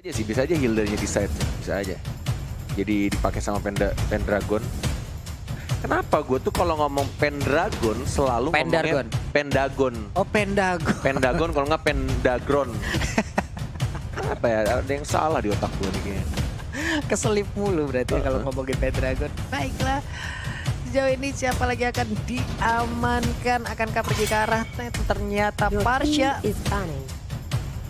Aja sih, bisa aja Hilda-nya di side, bisa aja. Jadi dipakai sama Pendragon. Kenapa gue tuh kalau ngomong Pendragon selalu ngomongnya Pendagon. Oh, Pendagon. Pendagon kalau nggak Pendagron. Apa ya, ada yang salah di otak gue nih kayaknya. Keselip mulu berarti kalau ngomongin Pendragon. Baiklah. Sejauh ini siapa lagi akan diamankan? Akankah pergi ke arah ternyata Parsha?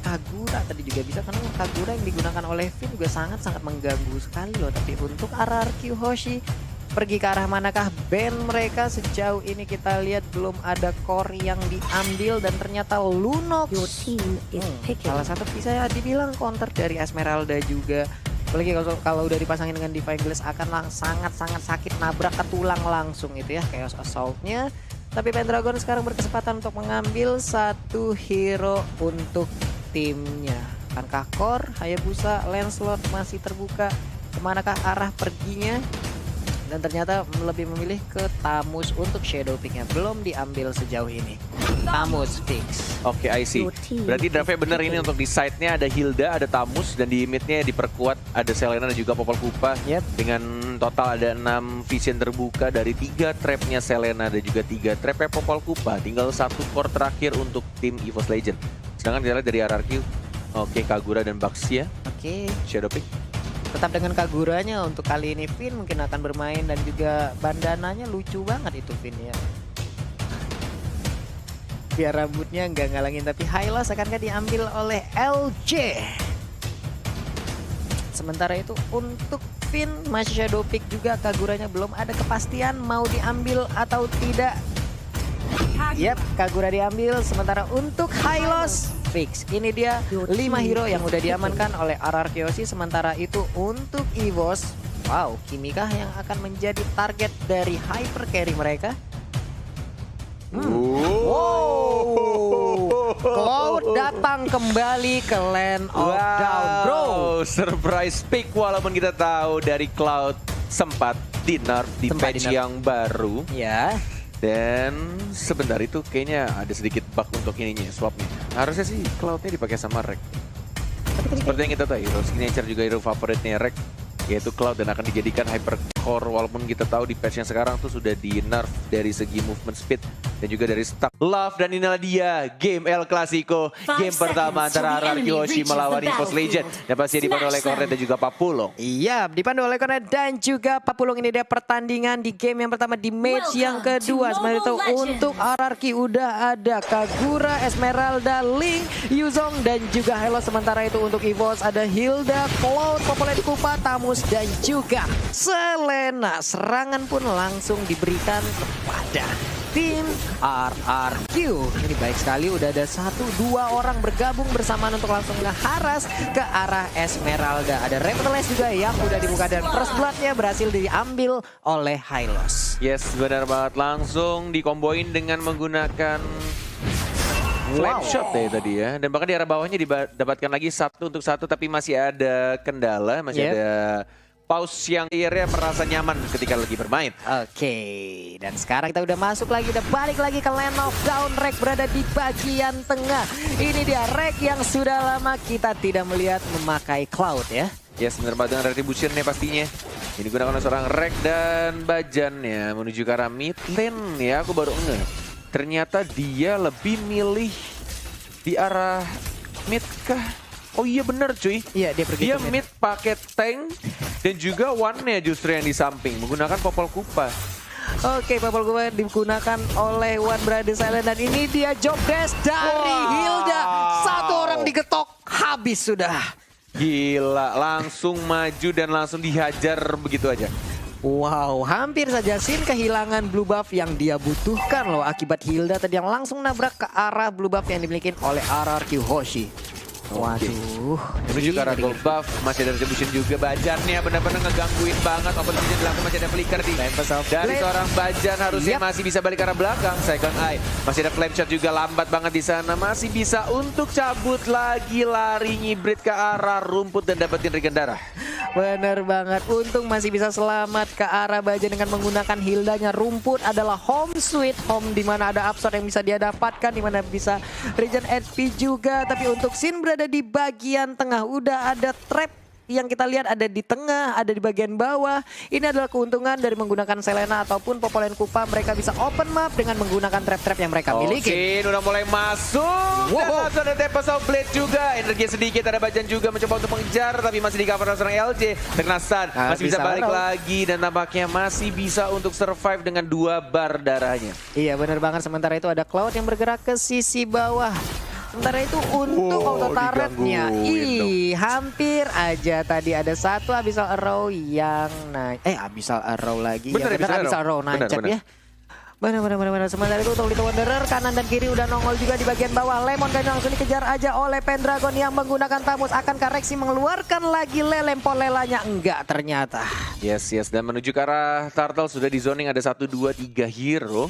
Kagura tadi juga bisa, karena Kagura yang digunakan oleh Finn juga sangat-sangat mengganggu sekali loh. Tapi untuk RRQ Hoshi pergi ke arah manakah band mereka? Sejauh ini kita lihat belum ada core yang diambil dan ternyata Lunox. Salah satu bisa dibilang counter dari Esmeralda juga. Apalagi kalau udah dipasangin dengan Divine Glass akan sangat-sangat sakit, nabrak ke tulang langsung itu ya, Chaos Assault-nya. Tapi Pendragon sekarang berkesempatan untuk mengambil satu hero untuk timnya. Akankah Core, Hayabusa, Lancelot masih terbuka? Kemanakah arah perginya? Dan ternyata lebih memilih ke Tamus untuk Shadow Pick-nya. Belum diambil sejauh ini. Tamus fix. Oke, I see. Berarti draftnya bener ini untuk di side-nya ada Hilda, ada Tamus, dan di mid-nya diperkuat ada Selena dan juga Popol Kupa. Dengan total ada 6 vision terbuka dari 3 trapnya Selena dan juga 3 trapnya Popol Kupa. Tinggal 1 core terakhir untuk tim EVOS Legend. Sedangkan kita lihat dari RRQ, oke, Kagura dan Baxia. Oke. Shadow Pick. Tetap dengan Kaguranya untuk kali ini Finn mungkin akan bermain, dan juga bandananya lucu banget itu Finn ya. Biar rambutnya nggak ngalangin, tapi Hylos akankah diambil oleh LJ? Sementara itu untuk Finn masih Shadow Pick juga, Kaguranya belum ada kepastian mau diambil atau tidak. Yap, Kagura diambil. Sementara untuk Hylos fix. Ini dia 5 hero yang udah diamankan oleh RRQ Hoshi. Sementara itu untuk EVOS, wow, Kimikah yang akan menjadi target dari hyper carry mereka? Wow, Cloud datang kembali ke Land of Down, bro. Surprise pick, walaupun kita tahu dari Cloud sempat di nerf di patch yang baru. Ya. Dan sebentar itu kayaknya ada sedikit bug untuk ininya, swapnya. Harusnya sih Cloud-nya dipakai sama Rek. Seperti yang kita tahu, hero signature juga hero favoritnya Rek, yaitu Cloud, dan akan dijadikan hypercore. Walaupun kita tahu di patch yang sekarang tuh sudah di nerf dari segi movement speed dan juga dari stack. Love, dan inilah dia game El Clasico, game pertama antara RRQ Hoshi melawan EVOS Legend. Dan pasti dipandu oleh Cornet dan juga Papulong. Iya, dipandu oleh Cornet dan juga Papulong. Ini dia pertandingan di game yang pertama di match yang kedua. Sementara itu untuk RRQ udah ada Kagura, Esmeralda, Link, Yuzong, dan juga Hylos. Sementara itu untuk EVOS ada Hilda, Cloud, Popol Kupa, Tamus, dan juga Selena. Serangan pun langsung diberikan kepada tim RRQ. Ini baik sekali, udah ada 1-2 orang bergabung bersamaan untuk langsung ngeharas ke arah Esmeralda. Ada Revitalize juga yang udah dibuka, dan First Blood-nya berhasil diambil oleh Hylos. Yes, benar banget. Langsung dikomboin dengan menggunakan flank shot deh tadi ya. Dan bahkan di arah bawahnya didapatkan lagi 1 untuk 1, tapi masih ada kendala, masih ada pause yang akhirnya merasa nyaman ketika lagi bermain. Oke, dan sekarang kita udah masuk lagi, udah balik lagi ke Land of Down. Rek berada di bagian tengah. Ini dia Rek yang sudah lama kita tidak melihat memakai Cloud ya. Yes, benar banget, dengan retribution-nya pastinya. Ini digunakan oleh seorang Rek dan Bajannya menuju ke arah mid lane ya. Aku baru ngeh, ternyata dia lebih milih di arah mid kah? Oh iya bener cuy. Iya, dia pergi dia mid pakai tank dan juga one-nya justru yang di samping menggunakan Popol Kupa. Oke, Popol Kupa digunakan oleh One Brother Silent, dan ini dia job desk dari Hilda. 1 orang digetok, habis sudah. Gila, langsung maju dan langsung dihajar begitu aja. Wow, hampir saja Sin kehilangan blue buff yang dia butuhkan loh, akibat Hilda tadi yang langsung nabrak ke arah blue buff yang dimiliki oleh RRQ Hoshi. Waduh, menuju ke arah gold buff, masih ada retribution juga. Bajannya benar-benar ngegangguin banget. Opposition dilakukan, masih ada flicker dari seorang Bajan, harusnya masih bisa balik ke arah belakang. Second eye, masih ada flame shot juga, lambat banget di sana. Masih bisa untuk cabut lagi, lari ngibrit ke arah rumput dan dapetin regen darah. Bener banget. Untung masih bisa selamat ke arah Baja dengan menggunakan Hildanya. Rumput adalah home sweet home, di mana ada absorb yang bisa dia dapatkan, di mana bisa regen HP juga. Tapi untuk Sin berada di bagian tengah, udah ada trap yang kita lihat ada di tengah, ada di bagian bawah. Ini adalah keuntungan dari menggunakan Selena ataupun Popolen Kupa. Mereka bisa open map dengan menggunakan trap-trap yang mereka miliki. Sin udah mulai masuk. Dan langsung ada Tempest of Blade juga. Energi sedikit, ada Bajan juga mencoba untuk mengejar, tapi masih di cover oleh seorang LJ. Terkena stun, masih bisa balik lagi dan tampaknya masih bisa untuk survive dengan 2 bar darahnya. Iya benar banget. Sementara itu ada Cloud yang bergerak ke sisi bawah. Sementara itu untuk auto turretnya, hampir aja tadi ada satu Abyssal Arrow yang naik. Abyssal Arrow lagi. Bener, ya, Abyssal Arrow nancap ya. Benar. Sementara itu untuk Little Wanderer kanan dan kiri udah nongol juga di bagian bawah. Lemon kan langsung dikejar aja oleh Pendragon yang menggunakan Tamus. Akankah Rexy mengeluarkan lagi lelempolelanya? Enggak ternyata. Yes. Dan menuju ke arah Turtle sudah di zoning, ada 1, 2, 3 hero.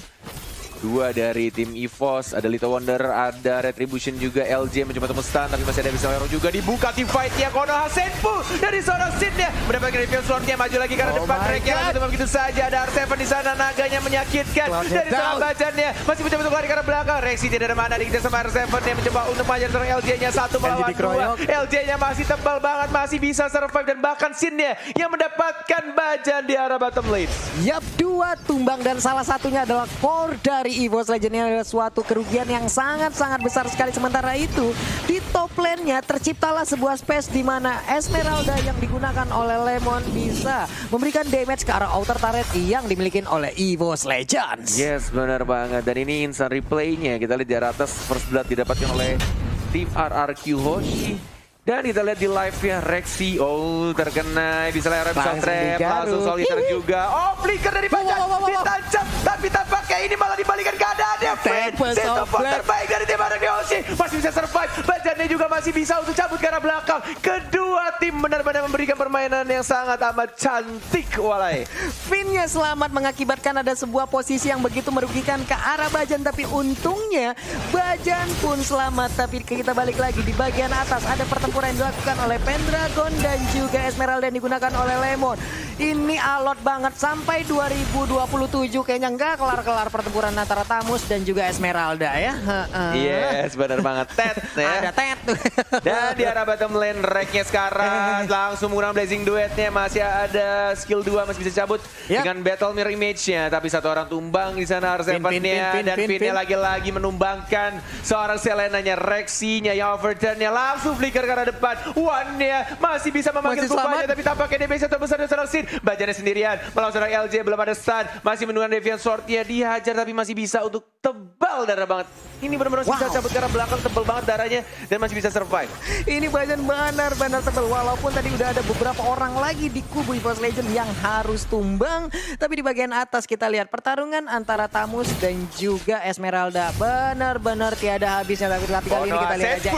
2 dari tim EVOS, ada Little Wonder, ada Retribution juga, LJ mencoba untuk stun, tapi masih ada Abyssal Arrow juga dibuka tim fight-nya. Konoha Senpu dari seorang Sin-nya mendapatkan reveal sword-nya, maju lagi karena depan track-nya langsung begitu saja. Ada R7 di sana, naganya menyakitkan dari seorang Bajannya, masih mencoba untuk lari ke arah belakang. Rexy tidak ada mana, dikejar sama R7 yang mencoba untuk mengajar seorang LJ-nya 1 melawan 2. LJ-nya masih tebal banget, masih bisa survive dan bahkan Sin-nya yang mendapatkan Bajan di arah bottom lane. Yap, 2 tumbang dan salah satunya adalah core dari EVOS Legends. Ini adalah suatu kerugian yang sangat-sangat besar sekali. Sementara itu di top lane-nya terciptalah sebuah space di mana Esmeralda yang digunakan oleh Lemon bisa memberikan damage ke arah outer turret yang dimiliki oleh EVOS Legends. Yes, benar banget. Dan ini instant replay-nya kita lihat di atas, first blood didapatkan oleh tim RRQ Hoshi. Dan kita lihat di live-nya Rexy, terkena bisa layar bisa trap, langsung soliter juga. Flicker dari Bajan, ditancap, tapi tampaknya ini malah dibalikan keadaannya. Set-top terbaik dari tim RRQ Hoshi, masih bisa survive. Bajannya juga masih bisa untuk cabut ke arah belakang. Kedua tim benar-benar memberikan permainan yang sangat amat cantik, walai. Finn-nya selamat mengakibatkan ada sebuah posisi yang begitu merugikan ke arah Bajan, tapi untungnya Bajan pun selamat. Tapi kita balik lagi di bagian atas, ada pertempuran yang dilakukan oleh Pendragon dan juga Esmeralda yang digunakan oleh Lemon. Ini alot banget sampai 2027 kayaknya nggak kelar-kelar pertempuran antara Tamus dan juga Esmeralda ya. Yes, benar banget. Tet ya. Ada Tet tuh. Dan di arah bottom lane Rek-nya sekarang langsung menggunakan Blazing Duet-nya, masih ada skill 2 masih bisa cabut dengan Battle Mirror Image-nya, tapi satu orang tumbang di sana R7-nya dan Finn-nya lagi-lagi menumbangkan seorang Selena-nya. Rexy-nya yang overturn-nya langsung flicker ke arah depan. One-nya masih bisa memanggil Kupanya, tapi tampaknya damage terbesar dari seorang Sin. Bajannya sendirian melawan seorang LJ, belum ada stun, masih menunggu Deviant Sword-nya, dihajar tapi masih bisa untuk tebal darah banget. Ini benar-benar bisa cabut ke arah belakang, tebal banget darahnya dan masih bisa survive. Ini Bajan benar-benar tebal, walaupun tadi udah ada beberapa orang lagi di kubu EVOS Legends yang harus tumbang. Tapi di bagian atas kita lihat pertarungan antara Tamus dan juga Esmeralda benar-benar tiada habisnya. Tapi kali ini kita lihat aja.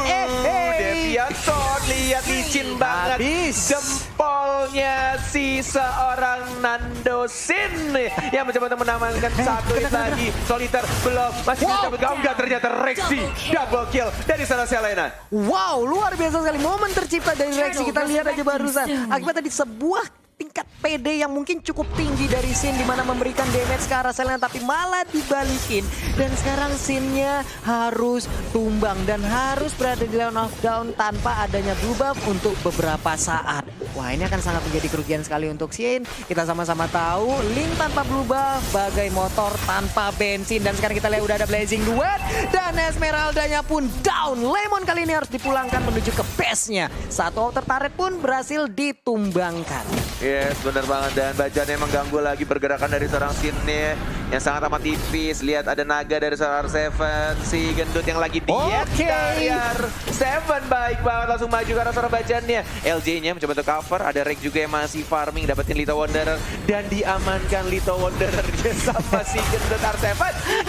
Deviant Sword, lihat licin banget. Jempolnya si seorang Nando Sin yang mencoba untuk menambahkan satu hit lagi. Soliter belum, masih bisa bergabung. Ternyata Rexy double kill dari sana Selena. Wow, luar biasa sekali momen tercipta dari Rexy. Kita lihat aja barusan. Akibat tadi sebuah tingkat PD yang mungkin cukup tinggi dari Sin, dimana memberikan damage ke arah Selena, tapi malah dibalikin. Dan sekarang Sin-nya harus tumbang dan harus berada di lane of down tanpa adanya blue buff untuk beberapa saat. Wah, ini akan sangat menjadi kerugian sekali untuk Sin. Kita sama-sama tahu Link tanpa blue buff bagai motor tanpa bensin. Dan sekarang kita lihat udah ada Blazing Duet dan Esmeraldanya pun down. Lemon kali ini harus dipulangkan menuju ke base-nya. Satu outer turret pun berhasil ditumbangkan. Yes, benar banget. Dan Bajannya mengganggu lagi pergerakan dari seorang Sin-nya yang sangat amat tipis. Lihat ada naga dari seorang R7, si gendut yang lagi diet dari R7. Baik banget, langsung maju ke arah seorang Bajannya. LJ-nya mencoba untuk cover, ada Rek juga yang masih farming, dapetin Little Wanderer dan diamankan Little Wanderer dia sama si gendut R7.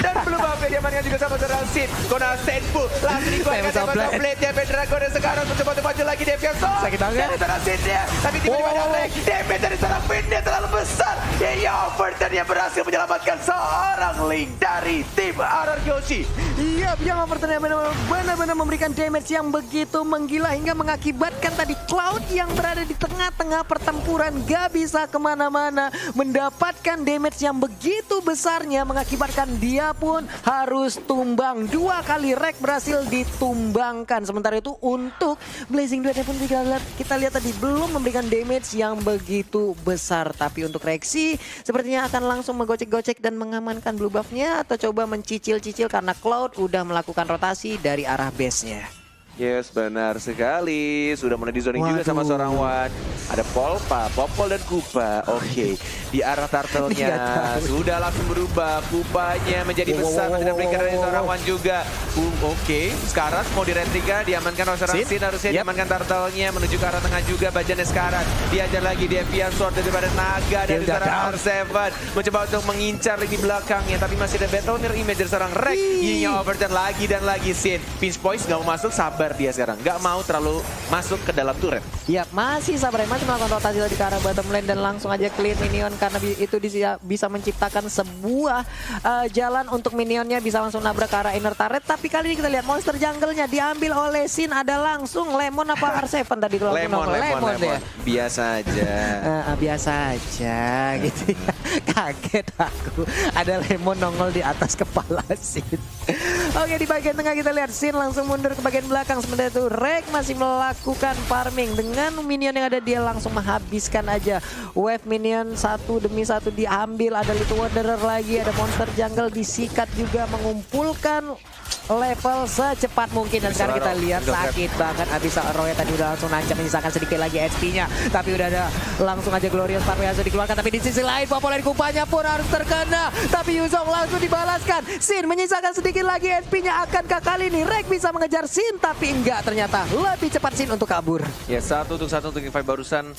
Dan belum apa diamankan juga sama seorang Sin. Konoha Senpu langsung dikeluarkan sama blade-nya Pendragon dan sekarang mencoba untuk maju lagi Deviant Sword. Sakit banget. Dari seorang Sin-nya, tapi tiba-tiba ada Rek. Damage dari seorang Finn-nya terlalu besar. Ya, overturn yang berhasil menyelamatkan seorang Link dari tim RRQ Hoshi. Iya, yang overturn benar-benar memberikan damage yang begitu menggila hingga mengakibatkan tadi Cloud yang berada di tengah-tengah pertempuran gak bisa kemana-mana, mendapatkan damage yang begitu besarnya mengakibatkan dia pun harus tumbang. 2 kali Rek berhasil ditumbangkan. Sementara itu untuk Blazing Duetnya pun kita lihat tadi belum memberikan damage yang begitu besar. Tapi untuk Rexy sepertinya akan langsung menggocek-gocek dan mengamankan blue buff-nya atau coba mencicil-cicil karena Cloud udah melakukan rotasi dari arah base-nya. Yes, benar sekali. Sudah mulai di zoning juga sama seorang Wan. Ada Polpa, Popol dan Kupa. Oke, di arah turtle-nya sudah langsung berubah. Kupanya menjadi besar, tidak berikan dari seorang Wan juga. Oke, sekarang mau diretrika, diamankan oleh seorang Sin. Harusnya diamankan turtle-nya menuju ke arah tengah juga. Bajannya sekarang diajar lagi Deviant Sword daripada Naga dari seorang R7. Mencoba untuk mengincar di belakangnya, tapi masih ada Battle Mirror Image dari seorang Rek. Ininya overturn lagi dan lagi Sin. Pinch Poise nggak mau masuk, sabar dia sekarang, nggak mau terlalu masuk ke dalam turret. Ya, masih sabar, masih melakukan rotasi di arah bottom lane dan langsung aja clear minion karena itu bisa menciptakan sebuah jalan untuk minionnya bisa langsung nabrak ke arah inner turret. Tapi kali ini kita lihat monster jungle-nya diambil oleh Sin, ada langsung Lemon apa R7 tadi kalau Lemon ya. Biasa aja. Biasa aja gitu ya. Kaget aku. Ada Lemon nongol di atas kepala Sin. Oke, di bagian tengah kita lihat Sin langsung mundur ke bagian belakang. Sementara itu Rek masih melakukan farming. Dengan minion yang ada dia langsung menghabiskan aja. Wave minion satu demi satu diambil. Ada Little Wanderer lagi. Ada monster jungle disikat juga mengumpulkan level secepat mungkin. Dan sekarang kita lihat sakit banget. Abis Roya tadi udah langsung nancap menyisakan sedikit lagi HP-nya. Tapi udah ada langsung aja Glorious Star langsung dikeluarkan. Tapi di sisi lain populer Kupanya pun harus terkena. Tapi Yuzong langsung dibalaskan. Sin menyisakan sedikit lagi HP-nya. Akankah kali ini Rek bisa mengejar Sin? Tapi enggak, ternyata lebih cepat Sin untuk kabur. Ya, satu untuk invite barusan.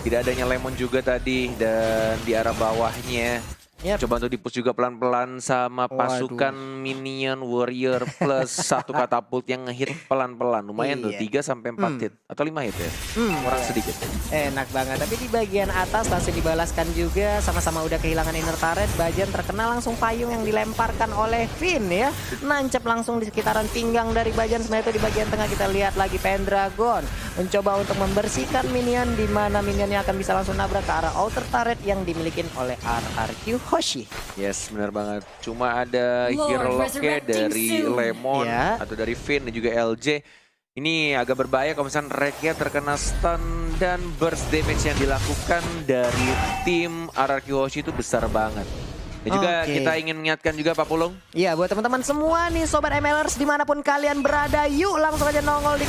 Tidak adanya Lemon juga tadi. Dan di arah bawahnya coba untuk dipush juga pelan-pelan sama pasukan minion warrior plus satu katapult yang ngehit pelan-pelan. Lumayan tuh 3-4 hit atau 5 hit ya. Kurang sedikit. Enak banget. Tapi di bagian atas langsung dibalaskan juga. Sama-sama udah kehilangan inner turret. Bajan terkena langsung payung yang dilemparkan oleh Finn ya. Nancep langsung di sekitaran pinggang dari Bajan. Sebenarnya itu di bagian tengah kita lihat lagi Pendragon mencoba untuk membersihkan minion, di mana minionnya akan bisa langsung nabrak ke arah outer turret yang dimiliki oleh RRQ Hoshi. Yes, benar banget. Cuma ada hero lock-nya dari Lemon atau dari Finn dan juga LJ. Ini agak berbahaya kalau misalnya Reknya terkena stun dan burst damage yang dilakukan dari tim RRQ Hoshi itu besar banget. Dan juga kita ingin mengingatkan juga Pak Pulung. Iya, buat teman-teman semua nih Sobat MLers dimanapun kalian berada, yuk langsung aja nongol di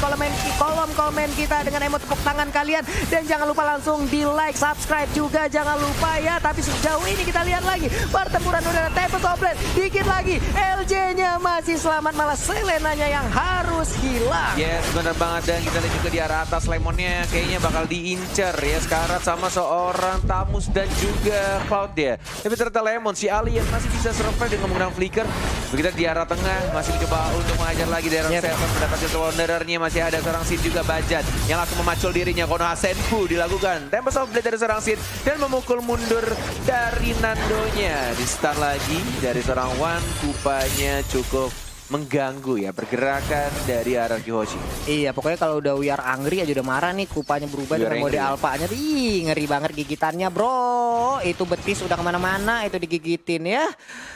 kolom komen kita dengan emot tepuk tangan kalian. Dan jangan lupa langsung di like, subscribe juga jangan lupa ya. Tapi sejauh ini kita lihat lagi pertempuran udara Tempest of Blade. Dikit lagi LJ-nya masih selamat, malah Selenanya yang harus hilang. Yes, benar banget. Dan kita lihat juga di arah atas Lemonnya kayaknya bakal diincer ya sekarang sama seorang Tamus dan juga Cloud ya. Tapi ternyata Lemon si Alien masih bisa survive dengan menggunakan flicker. Begitu di arah tengah masih mencoba untuk mengajar lagi dari Seven, mendapatkan Wanderer-nya. Masih ada seorang Sin juga Bajan yang langsung memacul dirinya. Konoha Senpu dilakukan Tempest of Blade dari seorang Sin dan memukul mundur dari Nandonya. Di stun lagi dari seorang Wan. Kupanya cukup mengganggu ya pergerakan dari RRQ Hoshi. Iya, pokoknya kalau udah We Are Angry aja udah marah nih. Kupanya berubah dengan mode alpanya. Ih, ngeri banget gigitannya bro. Itu betis udah kemana-mana, itu digigitin ya.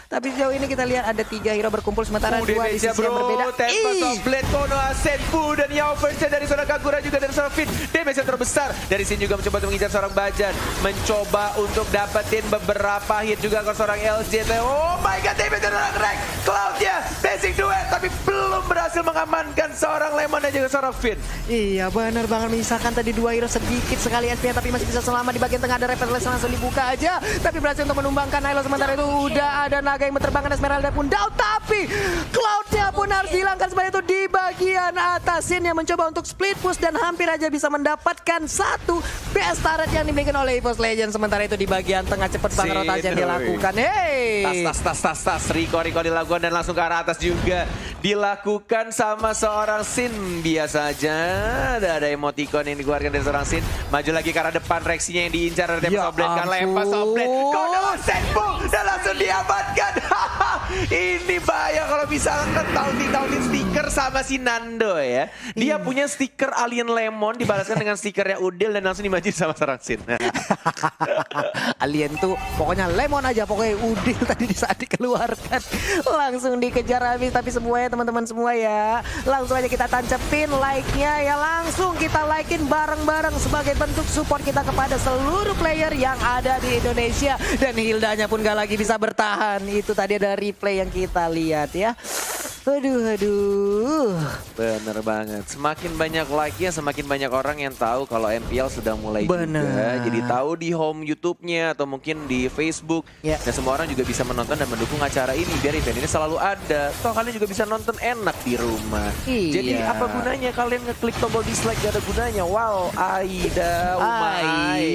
Tapi sejauh ini kita lihat ada 3 hero berkumpul sementara 2 di sisi yang berbeda. Tempest of Blade, Konoha Senpu dan Yao Version dari seorang Kagura juga dari seorang Finn. Damage yang terbesar dari Sin juga mencoba untuk mengincar seorang Bajan. Mencoba untuk dapetin beberapa hit juga ke seorang LJ. Oh my god, damage dari seorang Rek. Cloud-nya basic duet tapi belum berhasil mengamankan seorang Lemon dan juga seorang Finn. Iya benar banget, misalkan tadi 2 hero sedikit sekali SP tapi masih bisa selamat. Di bagian tengah ada Repelles langsung dibuka aja. Tapi berhasil untuk menumbangkan Nilo. Sementara itu udah ada Naga yang berterbangan, Esmeralda pun down. Tapi Cloud-nya pun harus dihilangkan. Sebenarnya itu di bagian atas Sin yang mencoba untuk split push dan hampir aja bisa mendapatkan satu PS turret yang dimiliki oleh EVOS Legends. Sementara itu di bagian tengah cepet banget rotasi yang dilakukan. Tas. Riko dilakukan dan langsung ke arah atas juga. dilakukan sama seorang Sin. Biasa aja ada emoticon yang dikeluarkan dari seorang Sin. Maju lagi ke arah depan, reaksinya yang diincar dari Tempest of Blade. Kan lempar of Blade, kode Senpu dan langsung diamankan. Ini bahaya kalau misalkan taunting stiker sama si Nando ya. Dia punya stiker Alien Lemon dibalaskan dengan stikernya Udil dan langsung dimaju sama seorang Sin. Alien tuh pokoknya lemon aja, pokoknya Udil tadi di saat dikeluarkan langsung dikejar habis. Tapi semuanya teman-teman semua ya, langsung aja kita tancepin like-nya ya, langsung kita like-in bareng-bareng sebagai bentuk support kita kepada seluruh player yang ada di Indonesia. Dan Hildanya pun gak lagi bisa bertahan, itu tadi ada replay yang kita lihat ya. Aduh. Bener banget. Semakin banyak like-nya, semakin banyak orang yang tahu kalau MPL sudah mulai juga. Jadi tahu di home YouTube-nya atau mungkin di Facebook. Dan semua orang juga bisa menonton dan mendukung acara ini. Biar event ini selalu ada. Toh kalian juga bisa nonton enak di rumah. Jadi apa gunanya kalian ngeklik tombol dislike? Gak ada gunanya. Wow, Aida,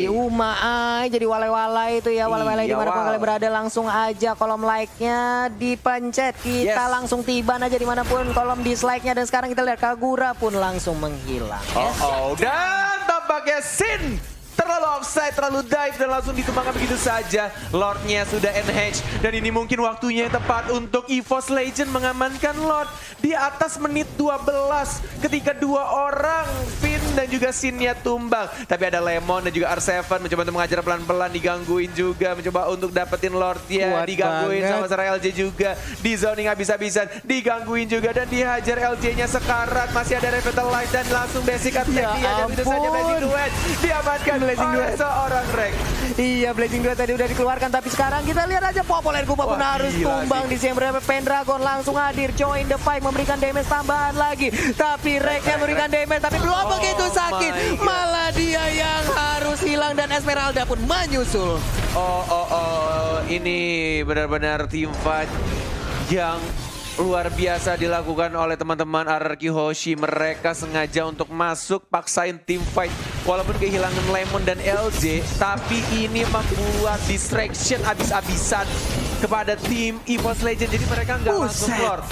Umai. Jadi walai-walai itu ya. Walai-walai dimanapun kalian berada, langsung aja kolom like-nya dipencet. Kita langsung tiba aja dimanapun kolom dislike-nya. Dan sekarang kita lihat Kagura pun langsung menghilang. Dan tampaknya Sin terlalu offside, terlalu dive dan langsung ditumbangkan begitu saja. Lordnya sudah NH dan ini mungkin waktunya yang tepat untuk EVOS Legend mengamankan Lord di atas menit 12 ketika dua orang Finn dan juga Sinnya tumbang. Tapi ada Lemon dan juga R7 mencoba untuk mengajar pelan-pelan, digangguin juga, mencoba untuk dapetin Lordnya, digangguin sama seorang LJ juga, di zoning habis-habisan, digangguin juga dan dihajar LJ-nya sekarat. Masih ada Revitalize dan langsung basic attack dia, begitu saja Blazing Duet diamankan oleh seorang Rek. Iya, Blazing Duet tadi udah dikeluarkan, tapi sekarang kita lihat aja Popolen Kupa pun harus tumbang di sini. Pendragon langsung hadir, join the fight, memberikan damage tambahan lagi. Tapi Reknya memberikan damage, tapi belum begitu sakit. Malah dia yang harus hilang dan Esmeralda pun menyusul. Ini benar-benar team fight yang luar biasa dilakukan oleh teman-teman RRQ Hoshi. Mereka sengaja untuk masuk, paksain team fight. Walaupun kehilangan Lemon dan LJ, tapi ini membuat distraction abis-abisan kepada tim EVOS Legend. Jadi mereka nggak langsung Lord.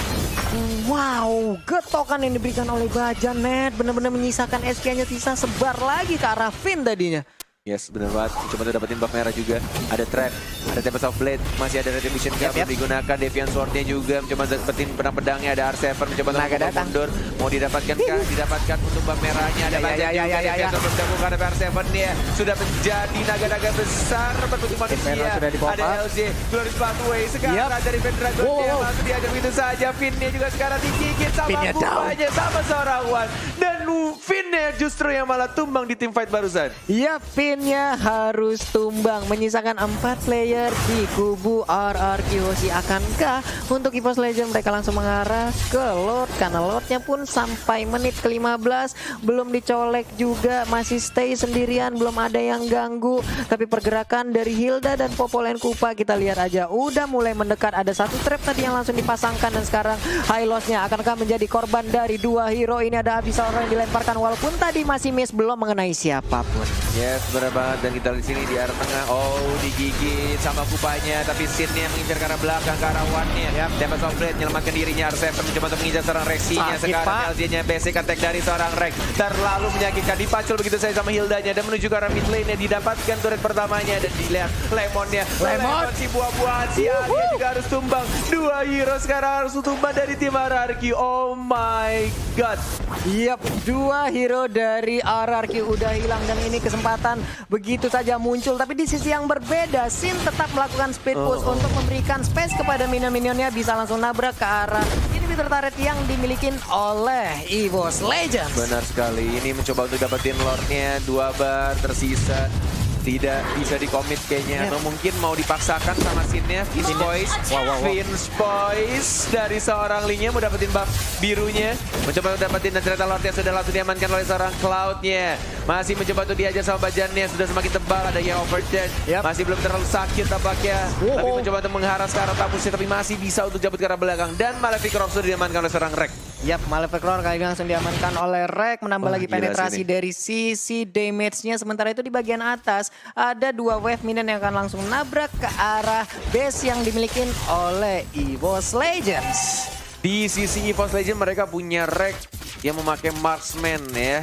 Wow, getokan yang diberikan oleh Bajanet. Benar-benar menyisakan SK-nya, sisa sebar lagi ke arah Finn tadinya. Yes, benar banget. Coba tuh dapetin buff merah juga. Ada trap, ada Tempest of Blade, masih ada Retribution belum digunakan. Deviant Sword-nya juga mencoba dapetin pedang-pedangnya. Ada R7 mencoba untuk mundur. Mau didapatkan kah? Didapatkan untuk buff merahnya. Ada banyak juga Deviant Sword menggabungkan ada R7-nya. Sudah menjadi naga-naga besar berbentuk manusia. Ada LJ, Glorious Pathway. Sekarang dari Pendragon dia langsung diajar begitu saja. Finn-nya juga sekarang digigit sama Kupanya, sama seorang Wan. Dan Finn-nya justru yang malah tumbang di team fight barusan. Iya, Finn-nya harus tumbang, menyisakan 4 player di kubu RRQ Hoshi. Akankah untuk EVOS Legend mereka langsung mengarah ke Lord? Karena Lordnya pun sampai menit ke-15 belum dicolek juga, masih stay sendirian, belum ada yang ganggu. Tapi pergerakan dari Hilda dan Popolen Kupa kita lihat aja udah mulai mendekat. Ada satu trap tadi yang langsung dipasangkan dan sekarang high loss-nya akankah menjadi korban dari dua hero ini? Ada Abyssal orang yang dilemparkan walaupun tadi masih miss, belum mengenai siapapun. Yes, benar banget. Dan kita di sini di arah tengah. Digigit sama Kupanya, tapi Sin-nya mengincar ke arah belakang, ke arah Wan-nya. Tempest of Blade menyelamatkan dirinya. R7 mencoba untuk mengincar seorang Rexinya. Sekarang LJ-nya basic attack dari seorang Rex. Terlalu menyakitkan, dipacul begitu saja sama Hildanya dan menuju ke arah mid lane-nya. Didapatkan turret pertamanya dan dilihat Lemon-nya. Lemon si buah-buahan, si Alia juga harus tumbang. Dua hero sekarang harus tumbang dari tim RRQ. Oh my god. Yap, dua hero dari RRQ udah hilang dan ini kesempatan begitu saja muncul. Tapi di sisi yang berbeda, Sin tetap melakukan speed push untuk memberikan space kepada minion-minionnya, bisa langsung nabrak ke arah inhibitor turret yang dimiliki oleh EVOS Legends. Benar sekali, ini mencoba untuk dapetin Lord-nya, 2 bar tersisa. Tidak bisa dikomit kayaknya, atau mungkin mau dipaksakan sama Sin-nya. Vince Boys dari seorang Lee-nya mau dapetin buff birunya, mencoba untuk dapetin dan ternyata Lord-nya sudah langsung diamankan oleh seorang Cloud-nya. Masih mencoba untuk diajar sama Bajannya, sudah semakin tebal, ada yang overcharge. Masih belum terlalu sakit tampaknya, tapi mencoba untuk mengharas ke arah tabusnya, tapi masih bisa untuk jabut ke arah belakang. Dan Malefic Rock sudah diamankan oleh seorang Rek. Yap, Malefic Roar kali ini langsung diamankan oleh Rek, menambah lagi penetrasi dari sisi damage-nya. Sementara itu di bagian atas ada 2 wave minion yang akan langsung nabrak ke arah base yang dimiliki oleh EVOS Legends. Di sisi EVOS Legend mereka punya Rek yang memakai marksman ya.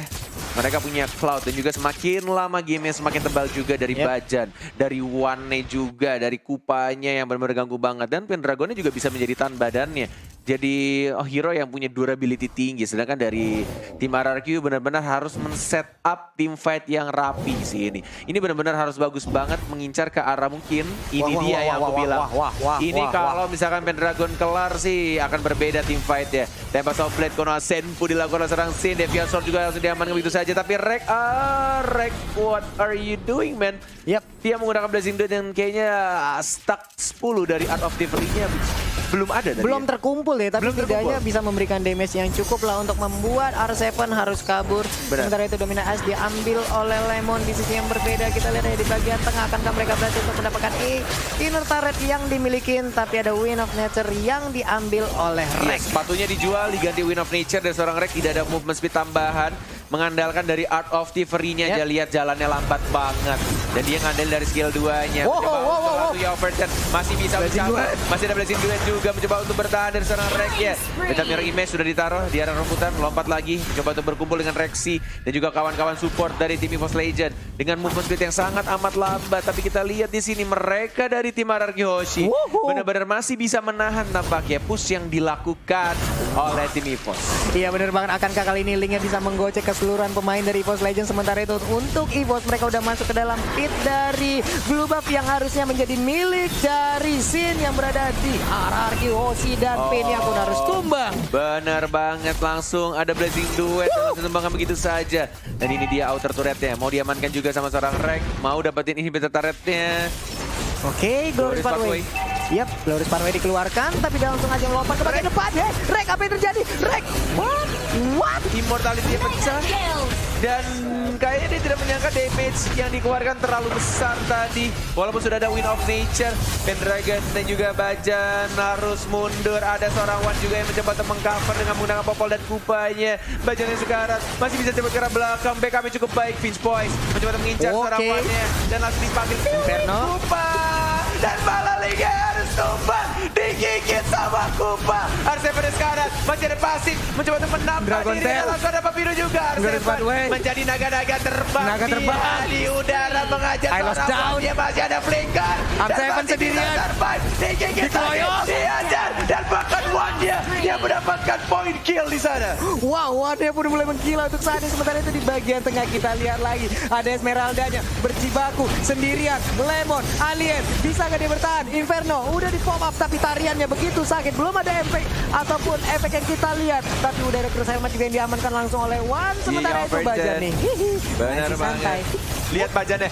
Mereka punya Cloud dan juga semakin lama gamenya semakin tebal juga dari Bajan, dari Wane juga, dari Kupanya yang benar-benar ganggu banget. Dan Pendragonnya juga bisa menjadi tahan badannya. Jadi hero yang punya durability tinggi. Sedangkan dari tim RRQ benar-benar harus men-set up tim fight yang rapi sih ini. Ini benar-benar harus bagus banget mengincar ke arah mungkin. Ini dia yang aku bilang. Ini kalau misalkan Pendragon kelar sih akan berbeda tim fight ya. Tembak soft blade Konoha Senpu dilakukan oleh serang Sin. Deviant Sword juga langsung diamankan begitu saja. Tapi Rek, what are you doing man? Dia menggunakan Blazing Dude yang kayaknya stuck 10 dari Art of Thievery-nya. Belum ada tadi. Belum terkumpul ya, tapi setidaknya bisa memberikan damage yang cukup lah untuk membuat R7 harus kabur. Sementara itu Dominant Ice diambil oleh Lemon di sisi yang berbeda. Kita lihat di bagian tengah, akankah mereka berhasil untuk mendapatkan inner turret yang dimiliki, tapi ada Wind of Nature yang diambil oleh Rek. Sepatunya dijual, diganti Wind of Nature dari seorang Rek, tidak ada movement speed tambahan. Mengandalkan dari Art of Thievery-nya aja, lihat jalannya lambat banget. Dan dia ngandelin dari skill 2-nya. Masih bisa ucapan, masih ada Blazing Duet juga mencoba untuk bertahan dari seorang Rek ya. Beta Mirror Image sudah ditaruh di arah rebutan, lompat lagi, coba untuk berkumpul dengan Rexy dan juga kawan-kawan support dari tim EVOS Legend dengan movement speed yang sangat amat lambat. Tapi kita lihat di sini mereka dari tim RRQ Hoshi benar-benar masih bisa menahan nampaknya push yang dilakukan oleh tim EVOS. Iya benar banget, akankah kali ini Linknya bisa menggocek keseluruhan pemain dari EVOS Legends. Sementara itu untuk EVOS mereka udah masuk ke dalam pit dari Blue Buff yang harusnya menjadi milik dari Sin yang berada di RRQ Hoshi dan Pin yang pun harus tumbang. Benar banget, langsung ada Blazing Duet langsung tumbangkan begitu saja. Dan ini dia outer turretnya, mau diamankan juga sama seorang Rek, mau dapetin inhibitor turretnya. Oke, Glorious Pathway. Yap, Glorious Pathway dikeluarkan, tapi dia langsung aja melompat ke bagian depan. Rek, apa yang terjadi? Rek, what? Immortality pecah. Dan kayaknya dia tidak menyangka damage yang dikeluarkan terlalu besar tadi. Walaupun sudah ada Wind of Nature, Pendragon dan juga Bajan harus mundur. Ada seorang Wan juga yang mencoba untuk mengcover dengan menggunakan Popol dan Kupanya. Bajan yang sekarang masih bisa coba ke arah belakang. BKB cukup baik, Finch Boys mencoba untuk mengincar seorang Wannya. Dan langsung dipanggil Inferno. Kupa. Dan malah Liga harus tumbang, digigit sama Kupa. R7 sekarang masih ada pasif, mencoba untuk menambah diri. Langsung ada Papiru juga. R7 menjadi naga-naga terbang. Di udara mengajar seorang. Dia masih ada flinker. R7 sendirian. Digigit lagi, diajar. Dan bahkan Wan-nya dia mendapatkan point kill di sana. Wow, Wan-nya pun mulai menggila untuk saat ini. Sementara itu di bagian tengah kita lihat lagi. Ada Esmeralda-nya berjibaku sendirian. Lemon, Alien, bisa nggak dia bertahan? Inferno udah di pop up tapi tariannya begitu sakit. Belum ada efek ataupun efek yang kita lihat. Tapi udah ada Cross Helmet juga yang diamankan langsung oleh Wan. Sementara itu Bajan nih. Benar banget. Lihat Bajannya.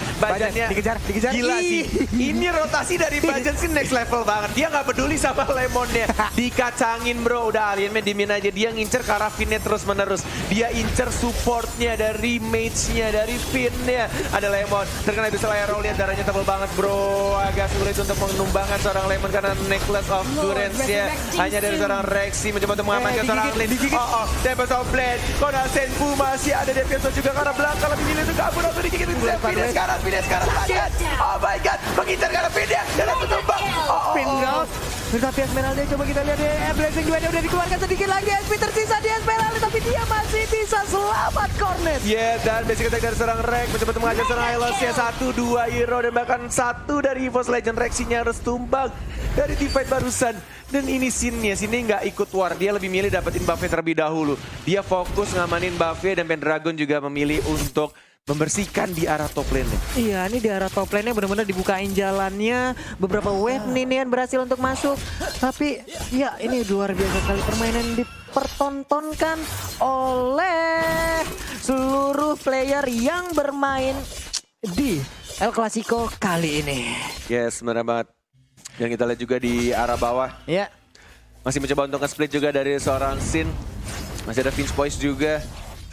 Dikejar. Gila sih. Ini rotasi dari Bajan sih next level banget. Dia nggak peduli sama Lemonnya. Dikacangin bro. Udah Alien dimin aja. Dia ngincer Karafinnya terus menerus. Dia incer supportnya dari mage-nya, dari Finnya. Ada Lemon. Terkena itu Slayer Roll. Lihat darahnya tebal banget bro. Agak sulit untuk menumbangkan seorang Lemon karena Necklace of Durance ya. Hanya dari seorang Rexy mencoba untuk mengamankan seorang Lin. Tempest of Blade. Konoha Senpu masih ada Deviant Sword juga karena belakang lebih milih untuk kabur atau digigit. Pindah sekarang lihat. Oh my god, mengincar karena pindah dan langsung tumbang. Pindah. Tapi Esmeralda coba kita lihat ya. Blazing Duet udah dikeluarkan sedikit lagi. SP tersisa di Esmeralda tapi dia masih bisa selamat Cornet. Dan basic attack dari seorang Rek mencoba untuk mengajar seorang Hylos ya. 1-2 hero dan bahkan 1 dari EVOS Legend. Rexy-nya harus tumbang dari team fight barusan. Dan ini Sin-nya nggak ikut war. Dia lebih milih dapetin buff-nya terlebih dahulu. Dia fokus ngamanin buff-nya dan Pendragon juga memilih untuk membersihkan di arah top lane-nya. Iya, ini di arah top lane-nya benar-benar dibukain jalannya. Beberapa wave Ninian berhasil untuk masuk. Tapi ya ini luar biasa sekali permainan dipertontonkan oleh seluruh player yang bermain di El Clasico kali ini. Yes, benar banget. Dan kita lihat juga di arah bawah. Ya. Masih mencoba untuk nge-split juga dari seorang Sin. Masih ada Finch Boys juga.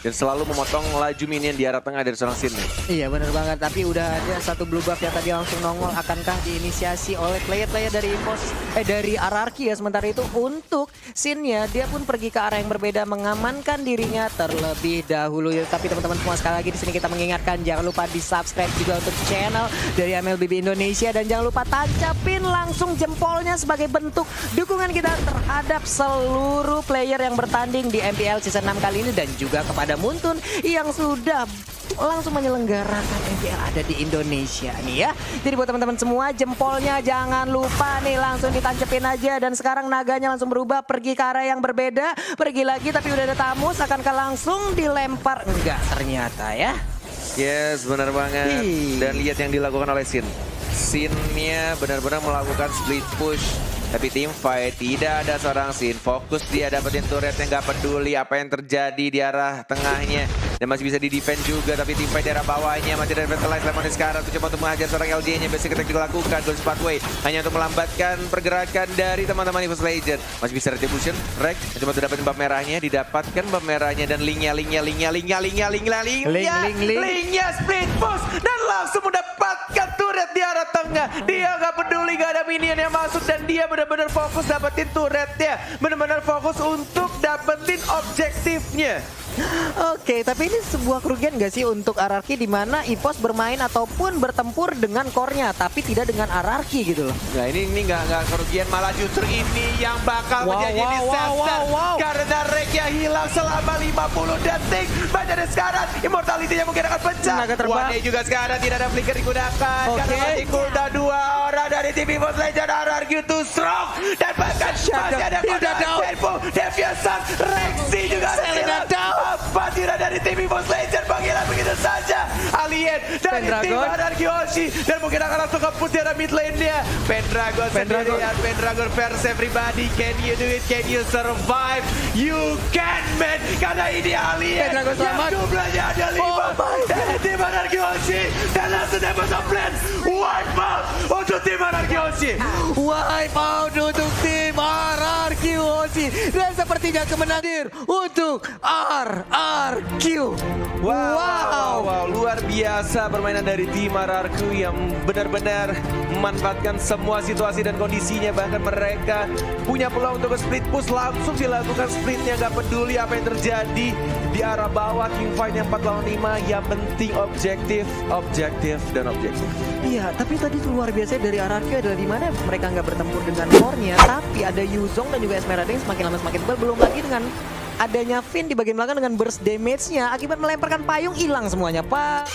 dan selalu memotong laju minion di arah tengah dari seorang Sin. Iya benar banget, tapi udah ada satu blue buff yang tadi langsung nongol. Akankah diinisiasi oleh player-player dari dari RRQ ya? Sementara itu untuk Sin-nya, dia pun pergi ke arah yang berbeda, mengamankan dirinya terlebih dahulu. Tapi teman-teman semua, sekali lagi di sini kita mengingatkan, jangan lupa di subscribe juga untuk channel dari MLBB Indonesia, dan jangan lupa tancapin langsung jempolnya sebagai bentuk dukungan kita terhadap seluruh player yang bertanding di MPL Season 6 kali ini, dan juga kepada Muntun yang sudah langsung menyelenggarakan MPL ada di Indonesia nih ya. Jadi buat teman-teman semua, jempolnya jangan lupa nih langsung ditancepin aja. Dan sekarang naganya langsung berubah, pergi ke arah yang berbeda, pergi lagi, tapi udah ada Tamus. Akankah langsung dilempar? Enggak ternyata ya. Yes, benar banget. Dan lihat yang dilakukan oleh Sin. Sin-nya benar-benar melakukan split push. Tapi tim fight tidak ada seorang Sin. Fokus dia dapetin turret yang gak peduli apa yang terjadi di arah tengahnya. Dan masih bisa di-defend juga. Tapi tim fight di arah bawahnya masih ada Vitalize Lemon sekarang. Coba untuk menghajar seorang LJ-nya. Basic attack juga lakukan. Gold Pathway hanya untuk melambatkan pergerakan dari teman-teman EVOS Legend. Masih bisa Retribution. Rek coba untuk dapetin buff merahnya. Didapatkan buff merahnya. Dan linknya split push. Dan langsung mendapatkan turret di arah tengah. Dia gak peduli gak ada minion yang masuk. Dan dia benar-benar fokus dapetin turretnya. Benar-benar fokus untuk dapetin objektifnya. Oke, tapi ini sebuah kerugian gak sih untuk RRQ, di mana EVOS bermain ataupun bertempur dengan core-nya, tapi tidak dengan RRQ gitu loh. Nah ini nggak kerugian, malah justru ini yang bakal menjadi disaster. Karena Rekya hilang selama 50 detik. Banyak sekarang immortality-nya mungkin akan pecah. One juga sekarang tidak ada flicker digunakan. Karena masih cooldown 2 orang dari tim EVOS Legend. RRQ too strong. Dan bahkan masih ada Serpo, Deviasan, Rexy juga ada. Apa tidak dari tim EVOS Legend, panggilan begitu saja. Alien dari tim RRQ Hoshi. Dan mungkin akan langsung ke push di arah mid lane-nya. Pendragon sendirian, Pendragon versus everybody. Can you do it? Can you survive? You can, man. Karena ini Alien yang jumlahnya ada 5 dari tim RRQ Hoshi. Dan langsung dapat plan wipe out untuk tim RRQ Hoshi. Wipe out untuk tim RRQ Hoshi. Dan sepertinya kemenangan untuk RRQ. Wow, luar biasa permainan dari tim RRQ yang benar-benar memanfaatkan semua situasi dan kondisinya. Bahkan mereka punya peluang untuk split push, langsung dilakukan splitnya. Gak peduli apa yang terjadi di arah bawah. King fight yang 4 lawan 5, yang penting objektif dan objektif. Iya, tapi tadi luar biasa dari RRQ adalah di mana mereka nggak bertempur dengan core-nya, tapi ada Yuzong dan juga Esmeralda yang semakin lama semakin tebal. Belum lagi dengan adanya Finn di bagian belakang dengan burst damage-nya, akibat melemparkan payung hilang semuanya, Pak.